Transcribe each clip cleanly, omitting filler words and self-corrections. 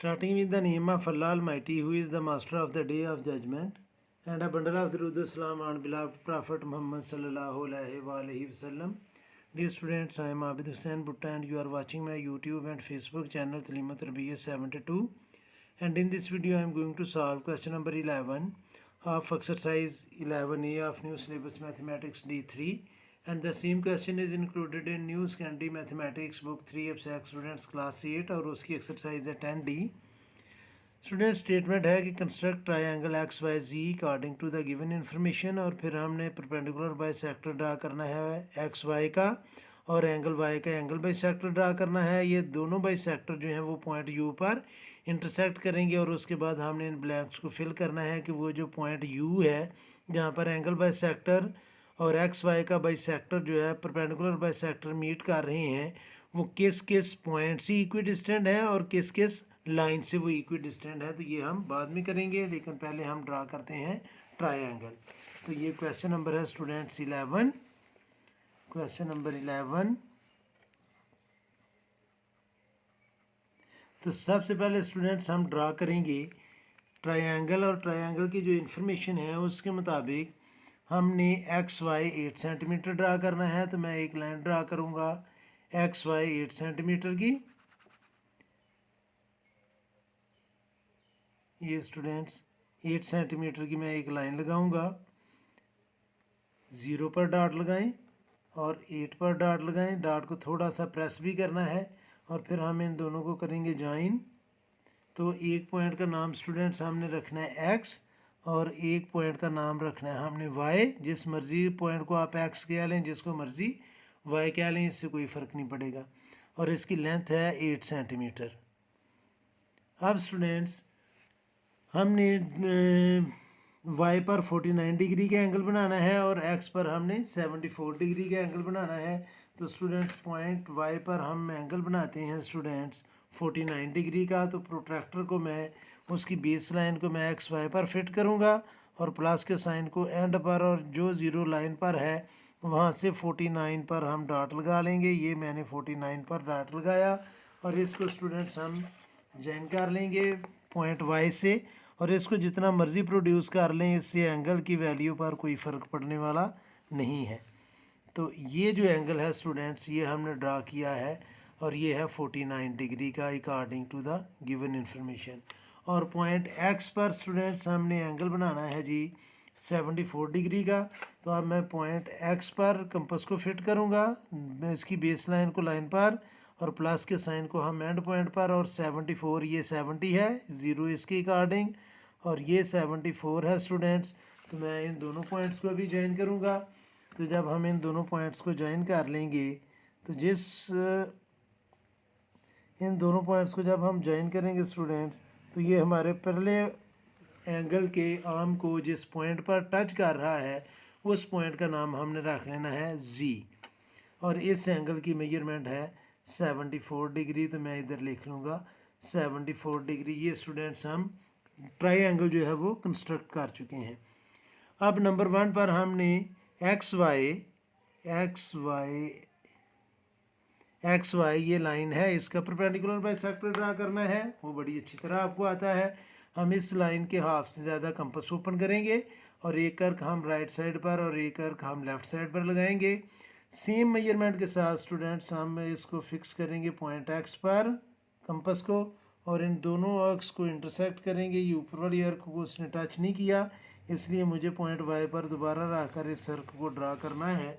Starting with the name of Allah Almighty, who is the master of the day of judgment, and a bundle of Durud Salam on beloved Prophet Muhammad sallallahu alaihi wasallam. Dear students, I am Abid Hussain Butta and you are watching my YouTube and Facebook channel Talimat Rabiya 72. And in this video I am going to solve question number 11 of exercise 11A of new syllabus mathematics D3. And the same question is included in New Secondary Mathematics book 3 of SAC students class 8 और उसकी exercise है 10D. Student statement है कि construct triangle x y z according to the given information, और फिर हमने perpendicular bisector draw करना है एक्स वाई का और एंगल वाई का एंगल बाइसेक्टर ड्रा करना है. ये दोनों बाइसेक्टर जो हैं वो पॉइंट यू पर इंटरसेक्ट करेंगे और उसके बाद हमने इन ब्लैंक्स को फिल करना है कि वो जो पॉइंट यू है जहाँ पर एंगल बाइसेक्टर और एक्स वाई का बाइसेक्टर जो है परपेंडिकुलर बाइसेक्टर मीट कर रहे हैं वो किस किस पॉइंट से इक्वी डिस्टेंट है और किस किस लाइन से वो इक्वी डिस्टेंट है. तो ये हम बाद में करेंगे, लेकिन पहले हम ड्रा करते हैं ट्रायंगल. तो ये क्वेश्चन नंबर है स्टूडेंट्स 11. Question number 11. तो सबसे पहले स्टूडेंट्स हम ड्रा करेंगे ट्रायंगल, और ट्रायंगल की जो इन्फॉर्मेशन है उसके मुताबिक हमने एक्स वाई 8 सेंटीमीटर ड्रा करना है. तो मैं एक लाइन ड्रा करूँगा एक्स वाई 8 सेंटीमीटर की. ये स्टूडेंट्स 8 सेंटीमीटर की मैं एक लाइन लगाऊंगा. 0 पर डॉट लगाएं और 8 पर डॉट लगाएं. डॉट को थोड़ा सा प्रेस भी करना है और फिर हम इन दोनों को करेंगे ज्वाइन. तो एक पॉइंट का नाम स्टूडेंट्स हमने रखना है एक्स और एक पॉइंट का नाम रखना है हमने वाई. जिस मर्जी पॉइंट को आप एक्स कह लें, जिसको मर्जी वाई कह लें, इससे कोई फ़र्क नहीं पड़ेगा. और इसकी लेंथ है 8 सेंटीमीटर. अब स्टूडेंट्स हमने वाई पर 49 डिग्री का एंगल बनाना है और एक्स पर हमने 74 डिग्री का एंगल बनाना है. तो स्टूडेंट्स पॉइंट वाई पर हम एंगल बनाते हैं स्टूडेंट्स 49 डिग्री का. तो प्रोट्रैक्टर को मैं उसकी बेस लाइन को मैं एक्स वाई पर फिट करूंगा और प्लस के साइन को एंड पर, और जो ज़ीरो लाइन पर है वहाँ से 49 पर हम डॉट लगा लेंगे. ये मैंने 49 पर डॉट लगाया और इसको स्टूडेंट्स हम ज्वाइन कर लेंगे पॉइंट वाई से, और इसको जितना मर्ज़ी प्रोड्यूस कर लें, इससे एंगल की वैल्यू पर कोई फ़र्क पड़ने वाला नहीं है. तो ये जो एंगल है स्टूडेंट्स ये हमने ड्रा किया है और ये है 49 डिग्री का according to the given information. और पॉइंट एक्स पर स्टूडेंट्स हमने एंगल बनाना है जी 74 डिग्री का. तो अब मैं पॉइंट एक्स पर कंपास को फिट करूँगा, मैं इसकी बेस लाइन को लाइन पर और प्लस के साइन को हम एंड पॉइंट पर, और 74 ये 70 है, 0 इसके अकॉर्डिंग, और ये 74 है स्टूडेंट्स. तो मैं इन दोनों पॉइंट्स को भी ज्वाइन करूँगा. तो जब हम इन दोनों पॉइंट्स को ज्वाइन कर लेंगे तो इन दोनों पॉइंट्स को जब हम ज्वाइन करेंगे स्टूडेंट्स तो ये हमारे पहले एंगल के आर्म को जिस पॉइंट पर टच कर रहा है उस पॉइंट का नाम हमने रख लेना है जी. और इस एंगल की मेजरमेंट है 74 डिग्री. तो मैं इधर लिख लूँगा 74 डिग्री. ये स्टूडेंट्स हम ट्रायंगल जो है वो कंस्ट्रक्ट कर चुके हैं. अब नंबर 1 पर हमने एक्स वाई ये लाइन है, इसका परपेंडिकुलर बाइसेक्टर ड्रा करना है. वो बड़ी अच्छी तरह आपको आता है. हम इस लाइन के हाफ से ज़्यादा कंपास ओपन करेंगे और एक कर्क हम राइट साइड पर और एक कर्क हम लेफ़्ट साइड पर लगाएंगे. सेम मेजरमेंट के साथ स्टूडेंट्स हम इसको फिक्स करेंगे पॉइंट एक्स पर कंपास को, और इन दोनों अर्क्स को इंटरसेक्ट करेंगे. ये ऊपर वाली अर्क को उसने टच नहीं किया, इसलिए मुझे पॉइंट वाई पर दोबारा रखकर इस सर्क को ड्रा करना है.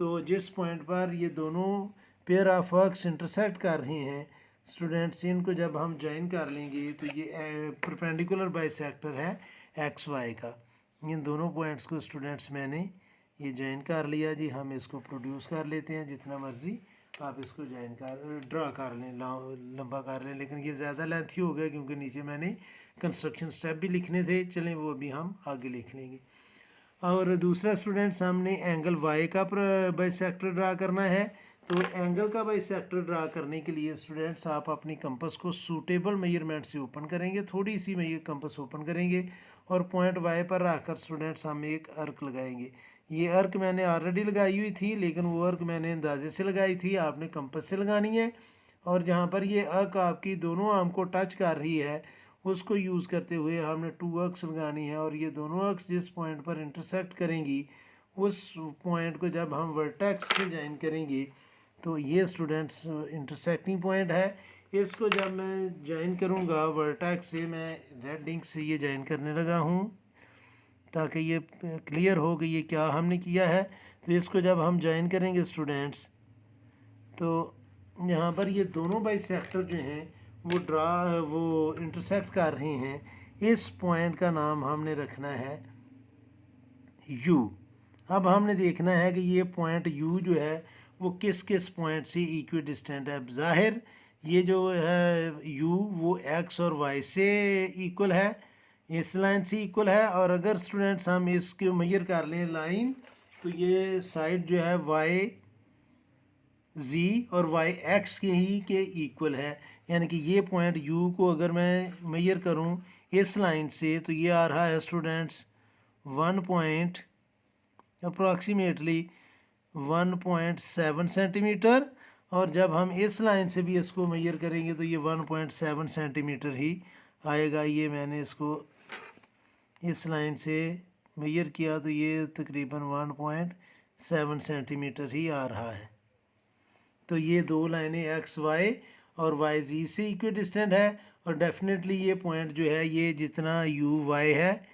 तो जिस पॉइंट पर ये दोनों पेयर ऑफ अर्क्स इंटरसेक्ट कर रहे हैं स्टूडेंट्स, इनको जब हम ज्वाइन कर लेंगे तो ये परपेंडिकुलर बाइसेक्टर है एक्स वाई का. इन दोनों पॉइंट्स को स्टूडेंट्स मैंने ये ज्वाइन कर लिया जी. हम इसको प्रोड्यूस कर लेते हैं जितना मर्ज़ी आप इसको ज्वाइन कर ड्रा कर लें, लंबा कर लें, लेकिन ये ज़्यादा लेंथी हो गया क्योंकि नीचे मैंने कंस्ट्रक्शन स्टेप भी लिखने थे. चलें वो अभी हम आगे लिख लेंगे. और दूसरा स्टूडेंट्स हमने एंगल वाई का बाइसेक्टर ड्रा करना है. तो एंगल का बाइसेक्टर ड्रा करने के लिए स्टूडेंट्स आप अपनी कंपास को सूटेबल मेजरमेंट से ओपन करेंगे, थोड़ी सी कंपास ओपन करेंगे और पॉइंट वाई पर रखकर स्टूडेंट्स हम एक अर्क लगाएंगे. ये अर्क मैंने ऑलरेडी लगाई हुई थी, लेकिन वो अर्क मैंने अंदाजे से लगाई थी, आपने कंपास से लगानी है. और जहाँ पर ये अक आपकी दोनों आर्म को टच कर रही है उसको यूज़ करते हुए हमने 2 अक्स लगानी है, और ये दोनों अक्स जिस पॉइंट पर इंटरसेक्ट करेंगी उस पॉइंट को जब हम वर्टेक्स से ज्वाइन करेंगे तो ये स्टूडेंट्स इंटरसेक्टिंग पॉइंट है। इसको जब मैं ज्वाइन करूँगा वर्टेक्स से, मैं रेड इंक से ये ज्वाइन करने लगा हूँ ताकि ये क्लियर हो कि ये क्या हमने किया है। तो इसको जब हम ज्वाइन करेंगे स्टूडेंट्स तो यहाँ पर ये दोनों बाइसेक्टर जो हैं वो इंटरसेक्ट कर रहे हैं। इस पॉइंट का नाम हमने रखना है U। अब हमने देखना है कि ये पॉइंट U जो है वो किस किस पॉइंट से इक्वी डिस्टेंट है। ज़ाहिर ये जो है U वो X और Y से इक्वल है, इस लाइन से इक्वल है। और अगर स्टूडेंट्स हम इसको मेजर कर लें लाइन, तो ये साइड जो है Y Z और वाई एक्स के ही के इक्वल है। यानी कि ये पॉइंट U को अगर मैं मेजर करूं इस लाइन से तो ये आ रहा है स्टूडेंट्स 1.7 सेंटीमीटर। और जब हम इस लाइन से भी इसको मेजर करेंगे तो ये 1.7 सेंटीमीटर ही आएगा। ये मैंने इसको इस लाइन से मेजर किया तो ये तकरीबन 1.7 सेंटीमीटर ही आ रहा है। तो ये दो लाइनें एक्स वाई और वाई जी से इक्वी डिस्टेंट है। और डेफिनेटली ये पॉइंट जो है ये जितना यू वाई है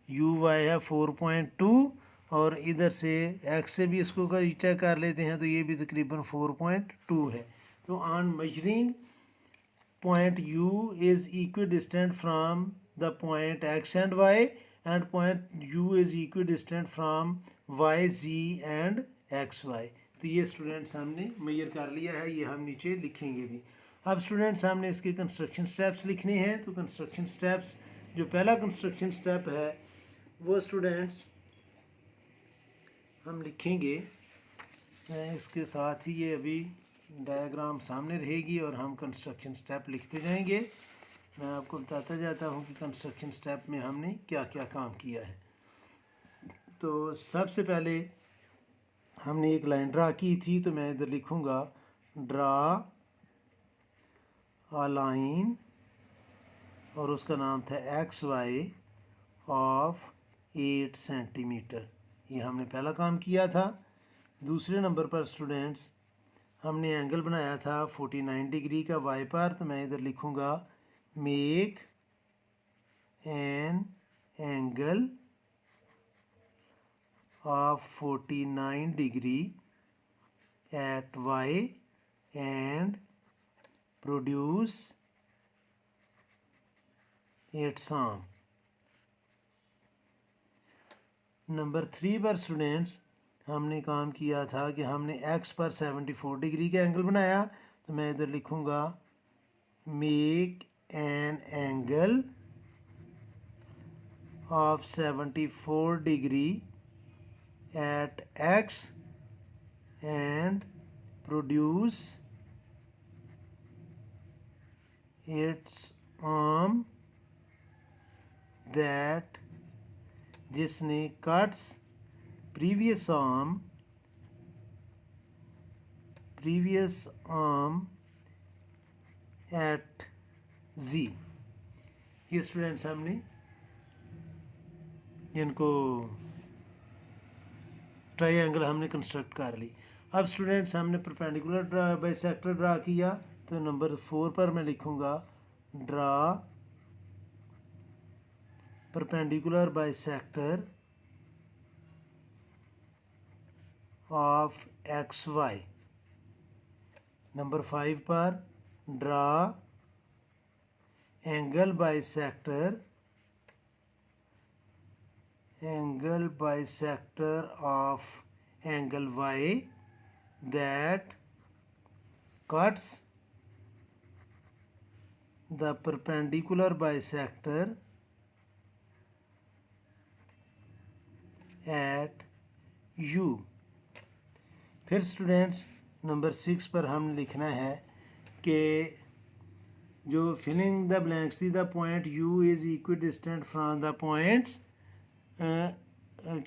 4.2, और इधर से एक्स से भी इसको चेक कर लेते हैं तो ये भी तकरीबन 4.2 है। तो on measuring point U is equidistant from the point X and Y, and point U is equidistant from Y, Z and XY। तो ये स्टूडेंट्स हमने मेजर कर लिया है, ये हम नीचे लिखेंगे भी। अब स्टूडेंट्स हमने इसके कंस्ट्रक्शन स्टेप्स लिखने हैं। तो कंस्ट्रक्शन स्टेप्स, जो पहला कंस्ट्रक्शन स्टेप है वो स्टूडेंट्स हम लिखेंगे। इसके साथ ही ये अभी डायग्राम सामने रहेगी और हम कंस्ट्रक्शन स्टेप लिखते जाएंगे। मैं आपको बताता जाता हूँ कि कंस्ट्रक्शन स्टेप में हमने क्या क्या काम किया है। तो सबसे पहले हमने एक लाइन ड्रा की थी, तो मैं इधर लिखूँगा ड्रा अ लाइन, और उसका नाम था एक्स वाई ऑफ 8 सेंटीमीटर। ये हमने पहला काम किया था। दूसरे नंबर पर स्टूडेंट्स हमने एंगल बनाया था 49 डिग्री का वाई पर, तो मैं इधर लिखूँगा make an angle of 49 degree at y and produce its arm. Number 3 पर स्टूडेंट्स हमने काम किया था कि हमने एक्स पर 74 डिग्री का एंगल बनाया, तो मैं इधर लिखूँगा make an angle of 74 degree at X and produce its arm that, जिसने cuts previous arm at Z। ये स्टूडेंट्स हमने इनको ट्रायंगल हमने कंस्ट्रक्ट कर ली। अब स्टूडेंट्स हमने परपेंडिकुलर बाइसेक्टर ड्रा किया, तो नंबर 4 पर मैं लिखूँगा draw perpendicular bisector of x y. Number 5 पर draw angle bisector of angle y that cuts the perpendicular bisector at U। फिर स्टूडेंट्स नंबर 6 पर हम लिखना है कि जो फिलिंग द ब्लैंक्स थी, the point U is equidistant from the points,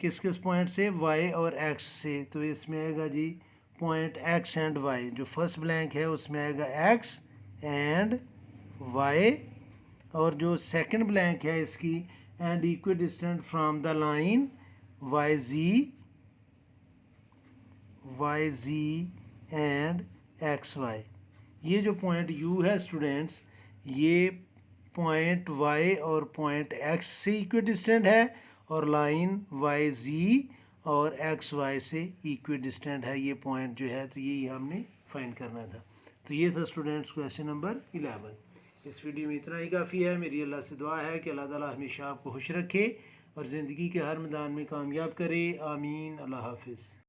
किस किस पॉइंट से, Y और X से। तो इसमें आएगा जी पॉइंट एक्स एंड वाई, जो फर्स्ट ब्लैंक है उसमें आएगा एक्स एंड वाई, और जो सेकंड ब्लैंक है इसकी and equidistant from the line y z and x y. ये जो पॉइंट यू है स्टूडेंट्स, ये पॉइंट वाई और पॉइंट एक्स से इक्वी डिस्टेंट है, और लाइन वाई जी और एक्स वाई से इक्वी डिस्टेंट है ये पॉइंट जो है, तो यही हमने फाइंड करना था। तो ये था स्टूडेंट्स क्वेश्चन नंबर 11। इस वीडियो में इतना ही काफ़ी है। मेरी अल्लाह से दुआ है कि अल्लाह ताला हमेशा आपको खुश रखे और ज़िंदगी के हर मैदान में कामयाब करे। आमीन। अल्लाह हाफिज़।